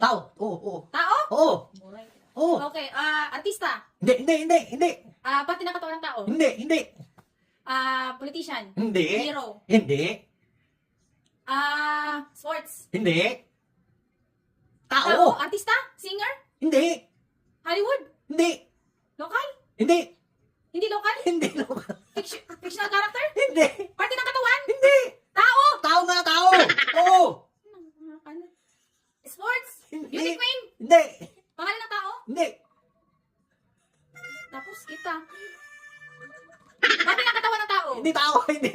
Tao. Oo, oo. Tao? Oo. Oo. Okay, artista. Hindi. Parte ng katawan ng tao. Hindi. Politician. Hindi. Hero. Hindi. Sports. Hindi. Tao? Tao. Artista? Singer? Hindi. Hollywood? Hindi. Local? Hindi. Hindi local? Hindi. Fictional character? Hindi. Parte ng katawan? Hindi. Tao? Tao nga, tao. Oo. Sports? Hindi. Beauty queen? Hindi. Pangalan ng tao? Hindi. Tapos kita. Parte ng katawan ng tao? Hindi tao. Hindi.